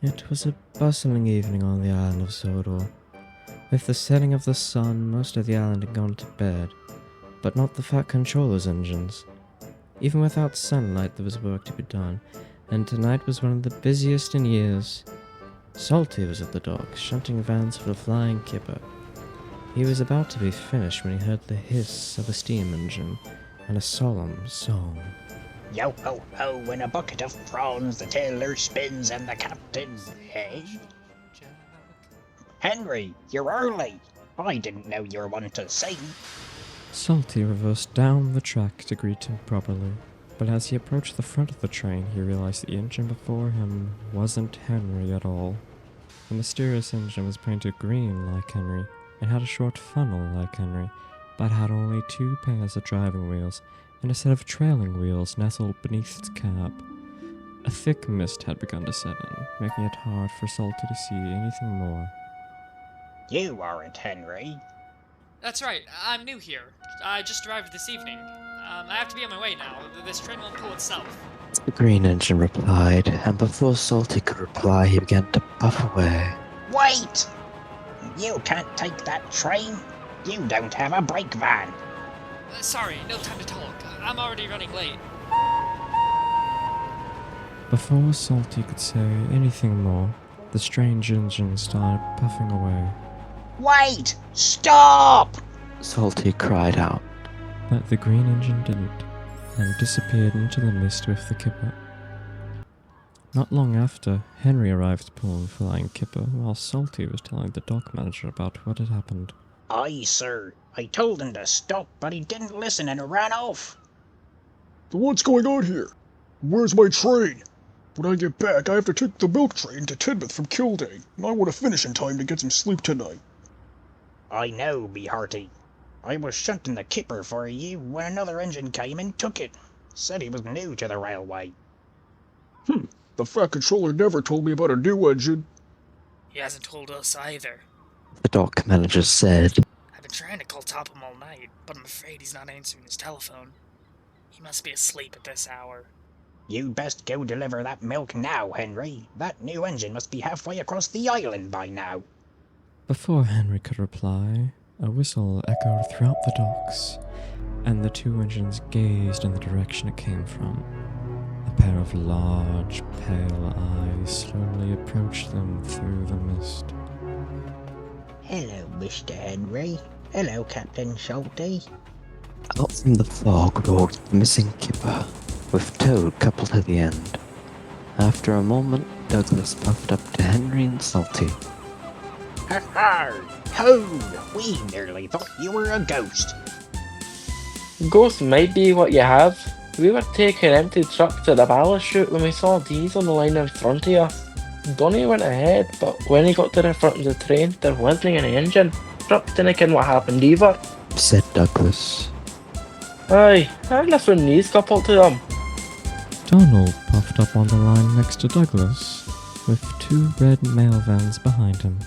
It was a bustling evening on the island of Sodor. With the setting of the sun, most of the island had gone to bed, but not the Fat Controller's engines. Even without sunlight, there was work to be done, and tonight was one of the busiest in years. Salty was at the dock, shunting vans for the flying kipper. He was about to be finished when he heard the hiss of a steam engine and a solemn song. Yo ho ho, in a bucket of prawns, the tailor spins and the captain, eh? Henry, you're early. I didn't know you were one to sing. Salty reversed down the track to greet him properly, but as he approached the front of the train, he realized the engine before him wasn't Henry at all. The mysterious engine was painted green like Henry, and had a short funnel like Henry, but had only 2 pairs of driving wheels and a set of trailing wheels nestled beneath its cab. A thick mist had begun to set in, making it hard for Salty to see anything more. You aren't Henry. That's right, I'm new here. I just arrived this evening. I have to be on my way now. This train won't pull itself. The green engine replied, and before Salty could reply, he began to puff away. Wait! You can't take that train. You don't have a brake van. Sorry, no time to talk. I'm already running late. Before Salty could say anything more, the strange engine started puffing away. Wait! Stop! Salty cried out. But the green engine didn't, and disappeared into the mist with the kipper. Not long after, Henry arrived pulling the flying kipper, while Salty was telling the dock manager about what had happened. Aye, sir. I told him to stop, but he didn't listen and ran off. So what's going on here? Where's my train? When I get back, I have to take the milk train to Tidmouth from Kildare, and I want to finish in time to get some sleep tonight. I know, me hearty. I was shunting the kipper for you when another engine came and took it. Said he was new to the railway. The Fat Controller never told me about a new engine. He hasn't told us either. The dock manager said. I've been trying to call Topham all night, but I'm afraid he's not answering his telephone. He must be asleep at this hour. You'd best go deliver that milk now, Henry. That new engine must be halfway across the island by now. Before Henry could reply, a whistle echoed throughout the docks, and the 2 engines gazed in the direction it came from. A pair of large, pale eyes slowly approached them through the mist. Hello, Mr. Henry. Hello, Captain Salty. Out from the fog roared the missing kipper, with Toad coupled to the end. After a moment, Douglas puffed up to Henry and Salty. Ha ha! Toad! We nearly thought you were a ghost. Ghost might be what you have. We were taking empty truck to the ballast chute when we saw these on the line in front of us. Donny went ahead, but when he got to the front of the train, there wasn't any engine. Truck didn't ken what happened either. Said Douglas. Aye, I left when these coupled to them. Donald puffed up on the line next to Douglas, with 2 red mail vans behind him.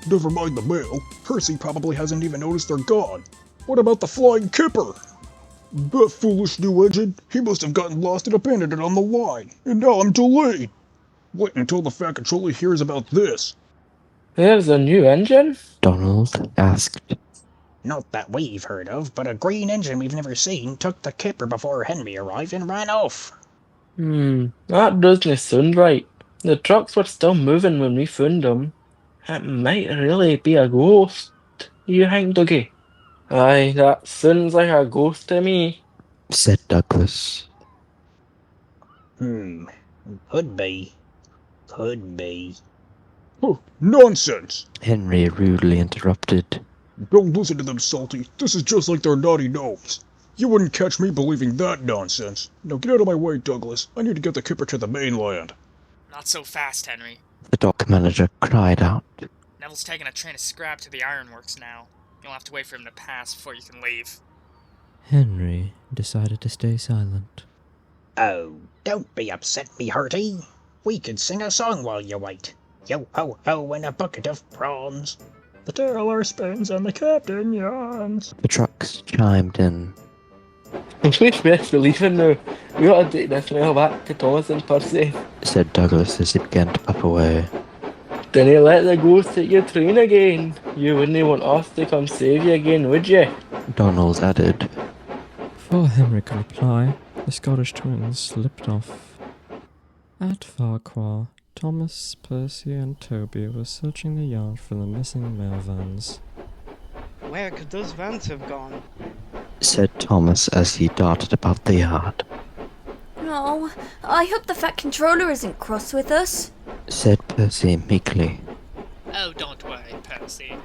Never mind the mail. Percy probably hasn't even noticed they're gone. What about the flying kipper? That foolish new engine, he must have gotten lost and abandoned it on the line, and now I'm delayed. Wait until the Fat Controller hears about this. There's a new engine? Donald asked. Not that we've heard of, but a green engine we've never seen took the kipper before Henry arrived and ran off. That doesn't sound right. The trucks were still moving when we found them. It might really be a ghost. You think, Dougie? Aye, that sounds like a ghost to me. Said Douglas. Could be. Could be. Oh, nonsense! Henry rudely interrupted. Don't listen to them, Salty. This is just like their naughty gnomes. You wouldn't catch me believing that nonsense. Now get out of my way, Douglas. I need to get the kipper to the mainland. Not so fast, Henry. The dock manager cried out. Neville's taking a train of scrap to the ironworks now. You'll have to wait for him to pass before you can leave. Henry decided to stay silent. Oh, don't be upset, me hearty. We could sing a song while you wait. Yo ho ho in a bucket of prawns. The tailor spins and the captain yawns. The trucks chimed in. We'd best be leaving now. We ought to take this mail back to Thomas and Percy. said Douglas as he began to puff away. Dinna let the ghost take your train again. You wouldn't want us to come save you again, would you? Donald added. Before Henry could reply, the Scottish twins slipped off. At Farquhar, Thomas, Percy, and Toby were searching the yard for the missing mail vans. Where could those vans have gone? Said Thomas as he darted about the yard. Oh, I hope the Fat Controller isn't cross with us. Said Percy meekly. Oh, don't worry, Percy.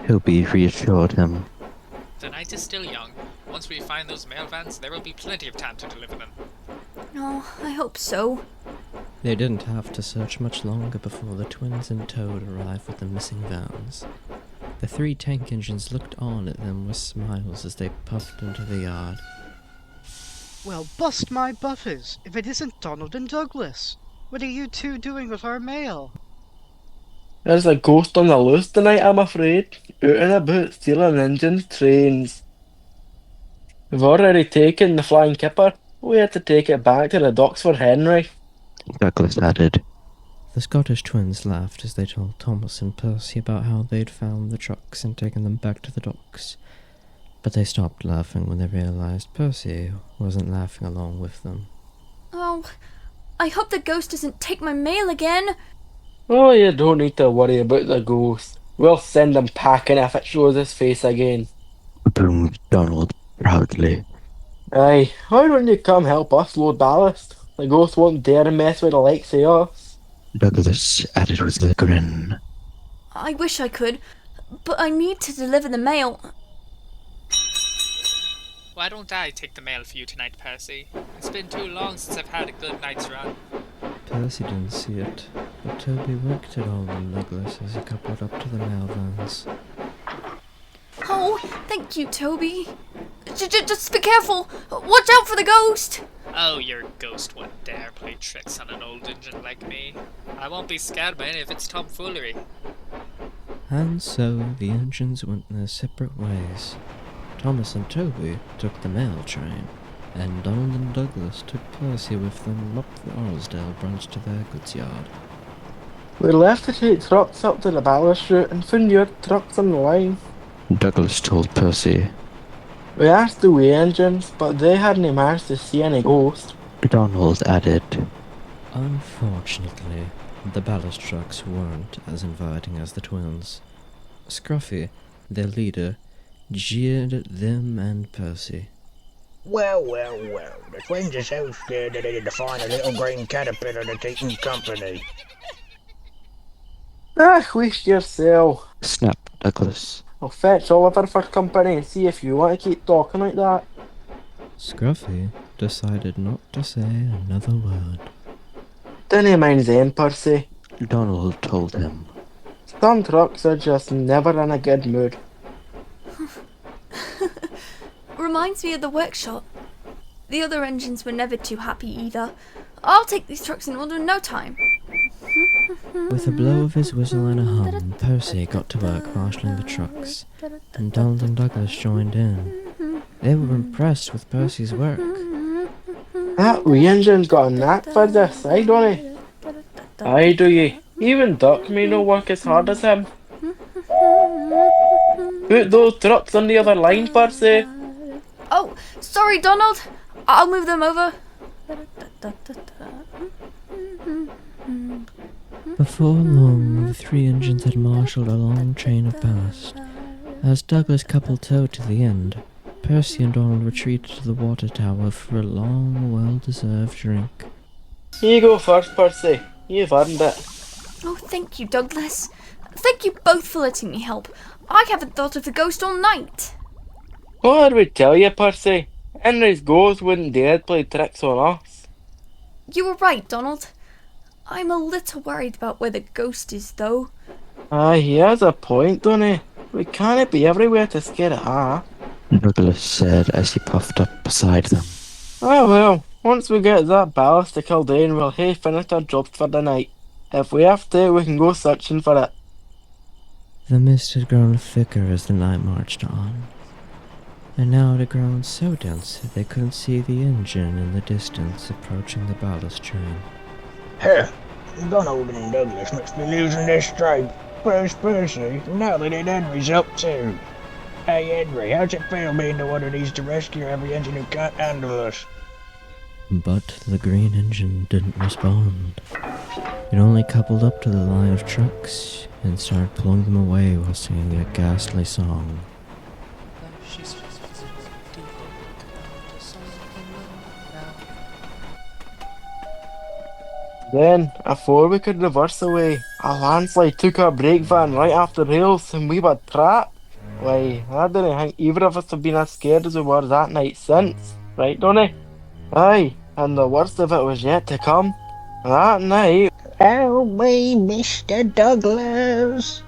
Toby reassured him. The night is still young. Once we find those mail vans, there will be plenty of time to deliver them. Oh, I hope so. They didn't have to search much longer before the twins and Toad arrived with the missing vans. The 3 tank engines looked on at them with smiles as they puffed into the yard. Well, bust my buffers if it isn't Donald and Douglas. What are you two doing with our mail? There's a ghost on the loose tonight, I'm afraid. Out and about stealing engines, trains. We've already taken the flying kipper. We had to take it back to the docks for Henry. Douglas added. The Scottish twins laughed as they told Thomas and Percy about how they'd found the trucks and taken them back to the docks. But they stopped laughing when they realized Percy wasn't laughing along with them. Oh, I hope the ghost doesn't take my mail again. Oh, you don't need to worry about the ghost. We'll send him packing if it shows his face again. Boomed Donald proudly. Aye, why don't you come help us load ballast? The ghost won't dare mess with the likes of us. Douglas added with a grin. I wish I could, but I need to deliver the mail. Why don't I take the mail for you tonight, Percy? It's been too long since I've had a good night's run. Percy didn't see it, but Toby winked at Donald and Douglas as he coupled up to the mail vans. Oh, thank you, Toby. Just be careful. Watch out for the ghost. Oh, your ghost wouldn't dare play tricks on an old engine like me. I won't be scared by any of its tomfoolery. And so the engines went their separate ways. Thomas and Toby took the mail train, and Donald and Douglas took Percy with them up the Arlesdale branch to their goods yard. We left to take trucks up to the ballast route and found your trucks on the line. Douglas told Percy. We asked the way engines, but they hadn't managed to see any ghost. Donald added. Unfortunately, the ballast trucks weren't as inviting as the twins. Scruffy, their leader, jeered at them and Percy. Well, the twins are so scared that they had to find a little green caterpillar to keep them company. Ah, waste yourself. Snapped Douglas. I'll fetch Oliver for company and see if you want to keep talking like that. Scruffy decided not to say another word. Dinna mind them, Percy. Donald told him. Some trucks are just never in a good mood. Reminds me of the workshop. The other engines were never too happy either. I'll take these trucks in order in no time. With a blow of his whistle and a hum, Percy got to work marshalling the trucks, and Donald and Douglas joined in. They were impressed with Percy's work. That wee engine's got a knack for this, aye, don't he? Aye, do ye? Even Duck may not work as hard as him. Put those trucks on the other line, Percy. Oh, sorry, Donald. I'll move them over. Before long, the 3 engines had marshalled a long chain of ballast. As Douglas coupled Toad to the end, Percy and Donald retreated to the water tower for a long, well-deserved drink. You go first, Percy. You've earned it. Oh, thank you, Douglas. Thank you both for letting me help. I haven't thought of the ghost all night. What did we tell you, Percy? Henry's ghost wouldn't dare play tricks on us. You were right, Donald. I'm a little worried about where the ghost is, though. Aye, he has a point, don't he? We can't be everywhere to scare it off. Douglas said as he puffed up beside them. Ah well, once we get that ballast to Kildane, we'll hae finished our jobs for the night. If we have to, we can go searching for it. The mist had grown thicker as the night marched on. and now it had grown so dense that they couldn't see the engine in the distance approaching the ballast train. Huh. Donald and Douglas must be losing their stride. Where's Percy? Now that Henry's up too. Hey Henry, how's it feel being the one who needs to rescue every engine who can't handle us? But the green engine didn't respond. It only coupled up to the line of trucks and started pulling them away while singing a ghastly song. Then, before we could reverse away, a landslide took our brake van right off the rails and we were trapped. Why, I didn't think either of us have been as scared as we were that night since, right, Donny? Aye, and the worst of it was yet to come. That night... Oh, me, Mr. Douglas.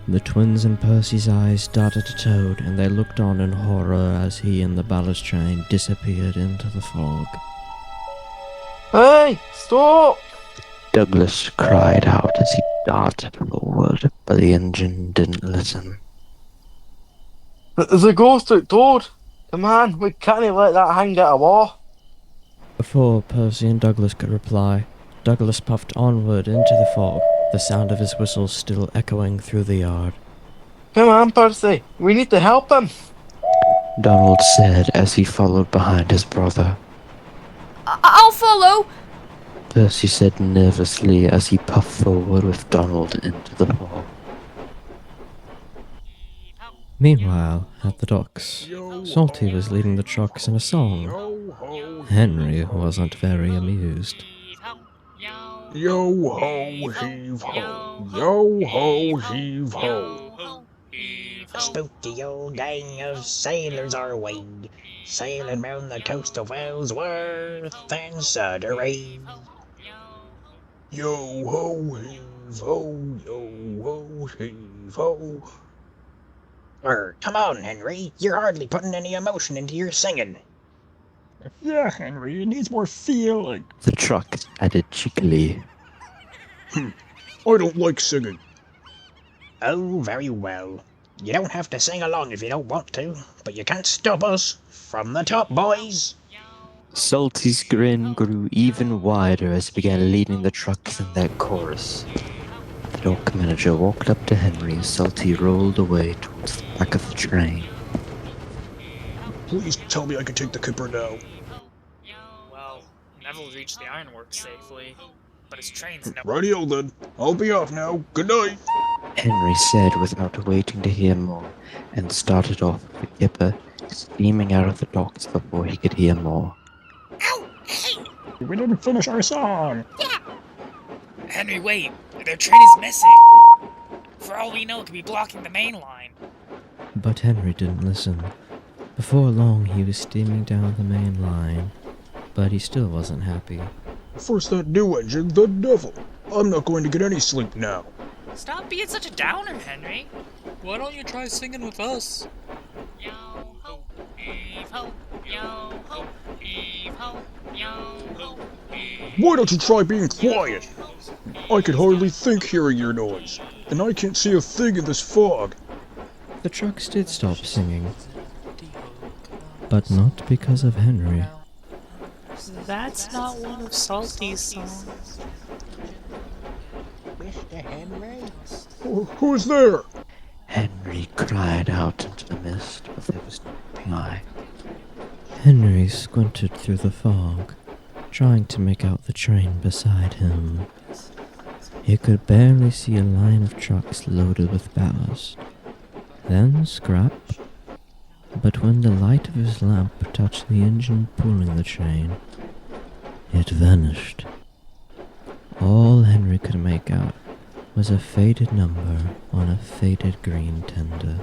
The twins and Percy's eyes darted to Toad, and they looked on in horror as he and the ballast train disappeared into the fog. Hey, stop! Douglas cried out as he darted forward, but the engine didn't listen. There's a ghost out, Toad! Come on, we can't let that hang get away. Before Percy and Douglas could reply, Douglas puffed onward into the fog, the sound of his whistle still echoing through the yard. Come on, Percy, we need to help him! Donald said as he followed behind his brother. I'll follow! Percy said nervously as he puffed forward with Donald into the fog. Meanwhile, at the docks, Salty was leading the trucks in a song. Henry wasn't very amused. Yo ho, heave ho. Yo ho, heave ho. A spooky old gang of sailors are we, sailing round the coast of Ellsworth and Sodor. Yo ho, heave ho. Yo ho, heave ho. Come on, Henry. You're hardly putting any emotion into your singing. Yeah, Henry, it needs more feeling. The truck added cheekily. I don't like singing. Oh, very well. You don't have to sing along if you don't want to, but you can't stop us. From the top, boys! Salty's grin grew even wider as he began leading the trucks in that chorus. The dock manager walked up to Henry as Salty rolled away towards the back of the train. Please tell me I can take the Kipper now. Well, Neville reached the ironworks safely, but his train's no. Radio then. I'll be off now. Good night. Henry said without waiting to hear more, and started off with the Kipper, steaming out of the docks before he could hear more. Ow! Hey! We didn't finish our song. Yeah! Henry, wait! Their train is missing! For all we know, it could be blocking the main line. But Henry didn't listen. Before long, he was steaming down the main line, but he still wasn't happy. First that new engine, the devil. I'm not going to get any sleep now. Stop being such a downer, Henry. Why don't you try singing with us? Yo ho, heave ho, yo ho, heave ho, yo ho, heave. Why don't you try being quiet? I can hardly think hearing your noise, and I can't see a thing in this fog. The trucks did stop singing, but not because of Henry. That's not one of Salty's songs. Mr. Henry? Who's there? Henry cried out into the mist, but there was no reply. Henry squinted through the fog, trying to make out the train beside him. He could barely see a line of trucks loaded with ballast, then scrap. But when the light of his lamp touched the engine pulling the train, it vanished. All Henry could make out was a faded number on a faded green tender.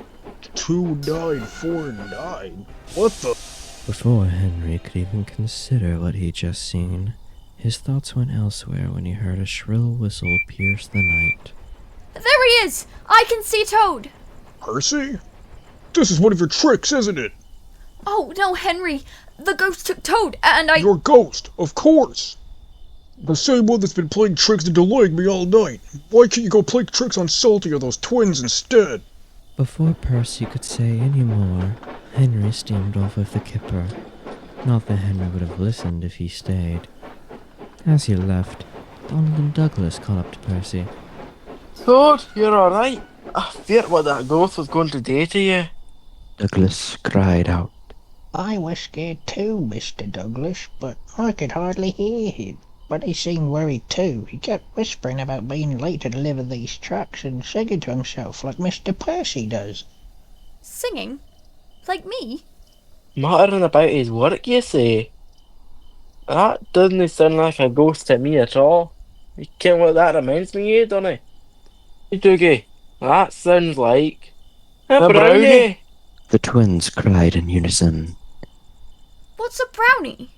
2949? What the? Before Henry could even consider what he'd just seen, his thoughts went elsewhere when he heard a shrill whistle pierce the night. There he is! I can see Toad! Percy? This is one of your tricks, isn't it? Oh, no, Henry. The ghost took Toad, and I... Your ghost, of course! The same one that's been playing tricks and delaying me all night. Why can't you go play tricks on Salty or those twins instead? Before Percy could say any more, Henry steamed off with the kipper. Not that Henry would have listened if he stayed. As he left, Donald and Douglas called up to Percy. Sod, you're alright. I feared what that ghost was going to do to you. Douglas cried out. I was scared too, Mr. Douglas, but I could hardly hear him. But he seemed worried too. He kept whispering about being late to deliver these trucks and singing to himself like Mr. Percy does. Singing? Like me? Muttering about his work, you say? That doesn't sound like a ghost to me at all. You ken what that reminds me of, don't it? Hey, Dougie, that sounds like a brownie! The twins cried in unison. What's a brownie?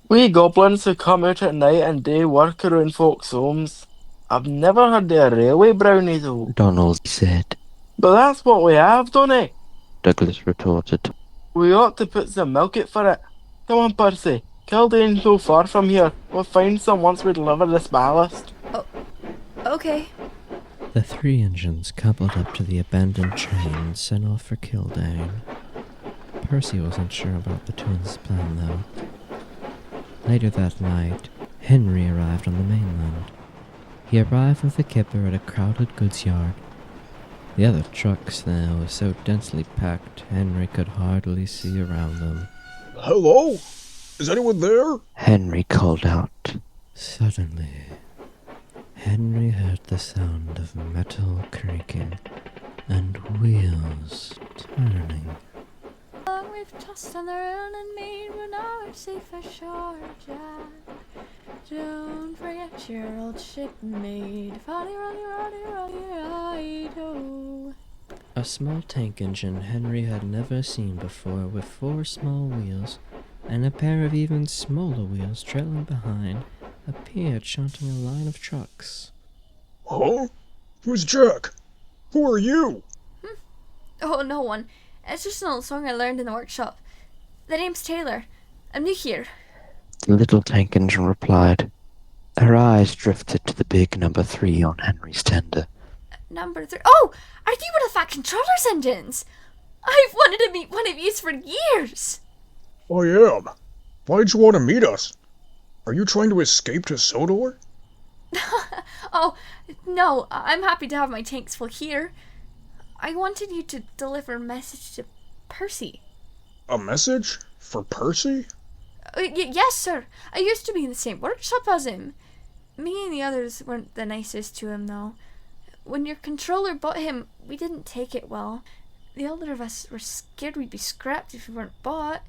We goblins who come out at night and do work around folks' homes. I've never heard of a railway brownie though. Donald said. But that's what we have, don't it? Douglas retorted. We ought to put some milk out for it. Come on, Percy. Kildane's no far from here. We'll find some once we deliver this ballast. Oh, okay. The 3 engines coupled up to the abandoned train and set off for Kildane. Percy wasn't sure about the twins' plan, though. Later that night, Henry arrived on the mainland. He arrived with the kipper at a crowded goods yard. The other trucks there were so densely packed, Henry could hardly see around them. Hello? Is anyone there? Henry called out. Suddenly, Henry heard the sound of metal creaking and wheels turning. We've tossed on the run and made when our safe ashore, Jack. Don't forget your old shipmate. Roddy, roddy, roddy, roddy, righto. A small tank engine Henry had never seen before, with 4 small wheels and a pair of even smaller wheels trailing behind, appeared shunting a line of trucks. Huh? Who's Jack? Who are you? Oh, no one. It's just an old song I learned in the workshop. The name's Taylor. I'm new here. The little tank engine replied. Her eyes drifted to the big number 3 on Henry's tender. Number 3. Oh! Are you one of Fat Controller's engines? I've wanted to meet one of yous for years. I am. Why'd you want to meet us? Are you trying to escape to Sodor? Oh, no. I'm happy to have my tanks full here. I wanted you to deliver a message to Percy. A message? For Percy? Yes, sir. I used to be in the same workshop as him. Me and the others weren't the nicest to him, though. When your controller bought him, we didn't take it well. The older of us were scared we'd be scrapped if we weren't bought.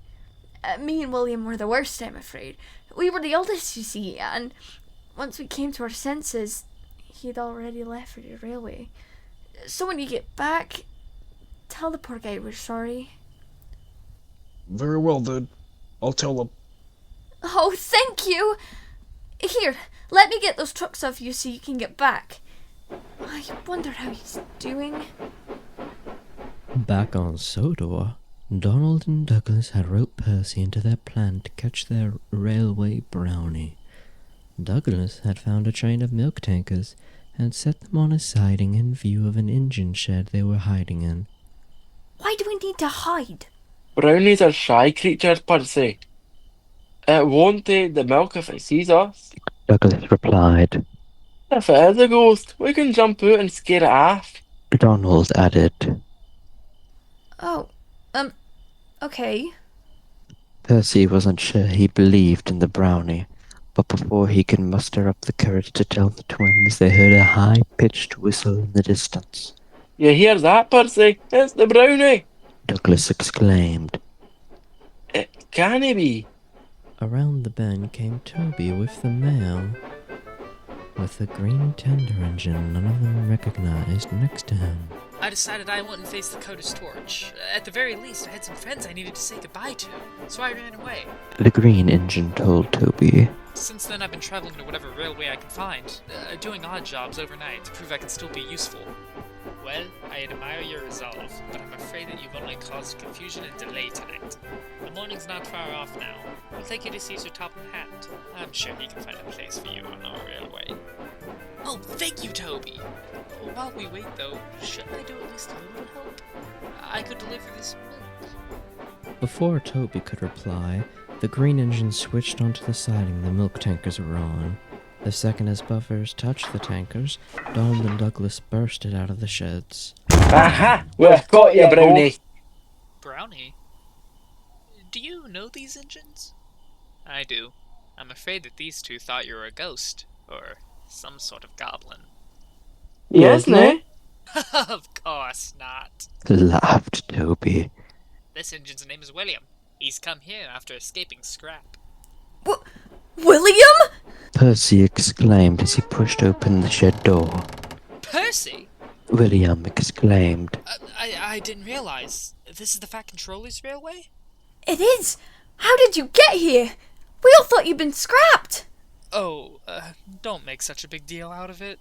Me and William were the worst, I'm afraid. We were the oldest, you see, and once we came to our senses, he'd already left for the railway. So when you get back, tell the poor guy we're sorry. Very well then. I'll tell him. Oh, thank you! Here, let me get those trucks off you so you can get back. I wonder how he's doing. Back on Sodor, Donald and Douglas had roped Percy into their plan to catch their railway brownie. Douglas had found a train of milk tankers and set them on a siding in view of an engine shed they were hiding in. Why do we need to hide? Brownies are shy creatures, Percy. It won't take the milk if it sees us. Douglas replied. If it is a ghost, we can jump out and scare it off. Donald added. Oh, okay. Percy wasn't sure he believed in the brownie, but before he could muster up the courage to tell the twins, they heard a high-pitched whistle in the distance. You hear that, Percy? It's the brownie! Douglas exclaimed. It can't be. Around the bend came Toby with the mail. With the green tender engine none of them recognized next to him. I decided I wouldn't face the Coda's torch. At the very least, I had some friends I needed to say goodbye to, so I ran away. The green engine told Toby. Since then, I've been traveling to whatever railway I could find, doing odd jobs overnight to prove I can still be useful. Well, I admire your resolve, but I'm afraid that you've only caused confusion and delay tonight. The morning's not far off now. We'll take you to see Sir Topham Hatt. I'm sure he can find a place for you on our railway. Oh, thank you, Toby! While we wait, though, shouldn't I do at least a little help? I could deliver this milk. Before Toby could reply, the green engine switched onto the siding the milk tankers were on. The second his buffers touched the tankers, Donald and Douglas bursted out of the sheds. Aha! We've got you, Brownie! Brownie? Do you know these engines? I do. I'm afraid that these two thought you were a ghost, or some sort of goblin. Yes, no? Of course not. Laughed Toby. This engine's name is William. He's come here after escaping scrap. William? Percy exclaimed as he pushed open the shed door. Percy? William exclaimed. I didn't realize. This is the Fat Controller's Railway? It is! How did you get here? We all thought you'd been scrapped! Oh, don't make such a big deal out of it.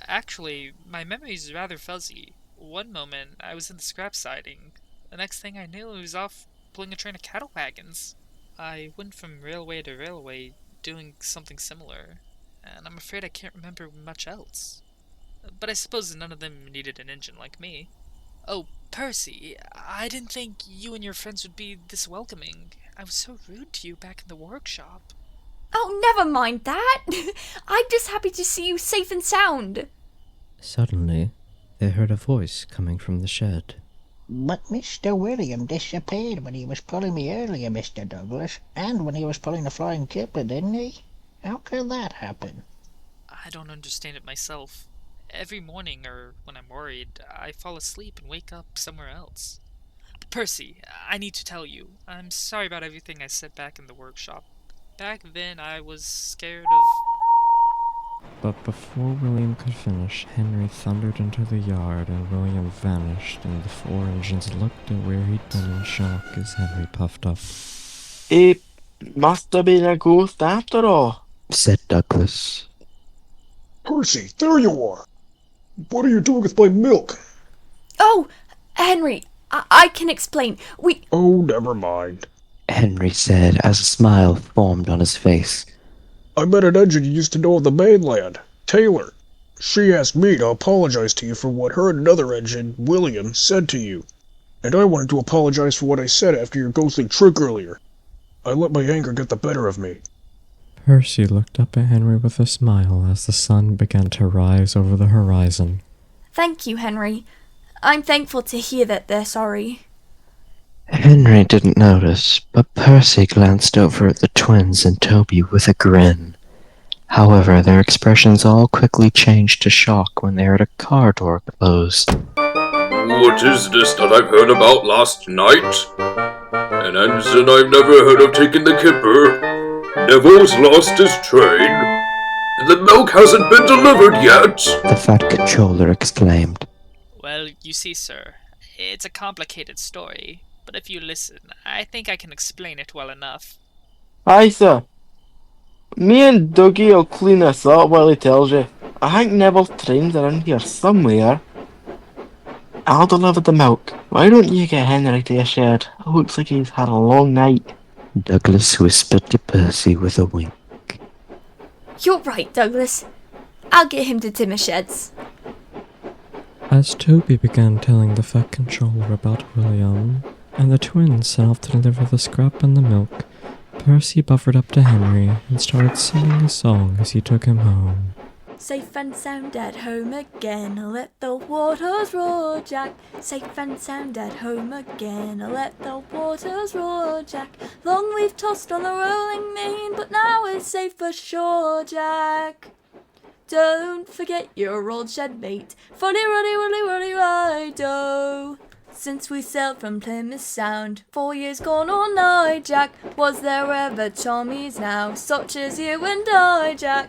Actually, my memory's rather fuzzy. One moment, I was in the scrap siding. The next thing I knew, I was off pulling a train of cattle wagons. I went from railway to railway, doing something similar, and I'm afraid I can't remember much else. But I suppose none of them needed an engine like me. Oh, Percy, I didn't think you and your friends would be this welcoming. I was so rude to you back in the workshop. Oh, never mind that. I'm just happy to see you safe and sound. Suddenly, they heard a voice coming from the shed. But Mr. William disappeared when he was pulling me earlier, Mr. Douglas, and when he was pulling the flying kipper, didn't he? How could that happen? I don't understand it myself. Every morning, or when I'm worried, I fall asleep and wake up somewhere else. Percy, I need to tell you, I'm sorry about everything I said back in the workshop. Back then, I was scared of... But before William could finish, Henry thundered into the yard and William vanished, and the four engines looked at where he'd been in shock as Henry puffed up. It must have been a ghost after all, Said Douglas. Percy, there you are! What are you doing with my milk? Oh, Henry, I can explain. Oh, never mind. Henry said as a smile formed on his face. I met an engine you used to know on the mainland, Taylor. She asked me to apologize to you for what her and another engine, William, said to you. And I wanted to apologize for what I said after your ghostly trick earlier. I let my anger get the better of me. Percy looked up at Henry with a smile as the sun began to rise over the horizon. Thank you, Henry. I'm thankful to hear that they're sorry. Henry didn't notice, but Percy glanced over at the twins and Toby with a grin. However, their expressions all quickly changed to shock when they heard a car door close. What is this that I've heard about last night? An ensign I've never heard of taking the kipper. Neville's lost his train. The milk hasn't been delivered yet. The Fat Controller exclaimed. Well, you see, sir, it's a complicated story, but if you listen, I think I can explain it well enough. Aye, sir. Me and Dougie will clean this up while he tells you. I think Neville's train's around here somewhere. I'll deliver the milk. Why don't you get Henry to your shed? It looks like he's had a long night. Douglas whispered to Percy with a wink. You're right, Douglas. I'll get him to Timmer Sheds. As Toby began telling the Fat Controller about William, and the twins set off to deliver the scrap and the milk, Percy buffered up to Henry and started singing a song as he took him home. Safe and sound at home again, let the waters roar, Jack. Safe and sound at home again, let the waters roar, Jack. Long we've tossed on the rolling main, but now we're safe for shore, Jack. Don't forget your old Shedmate, funny ruddy ruddy ruddy rido. Since we sailed from Plymouth Sound, 4 years gone or nigh, Jack. Was there ever Tommies now, such as you and I, Jack?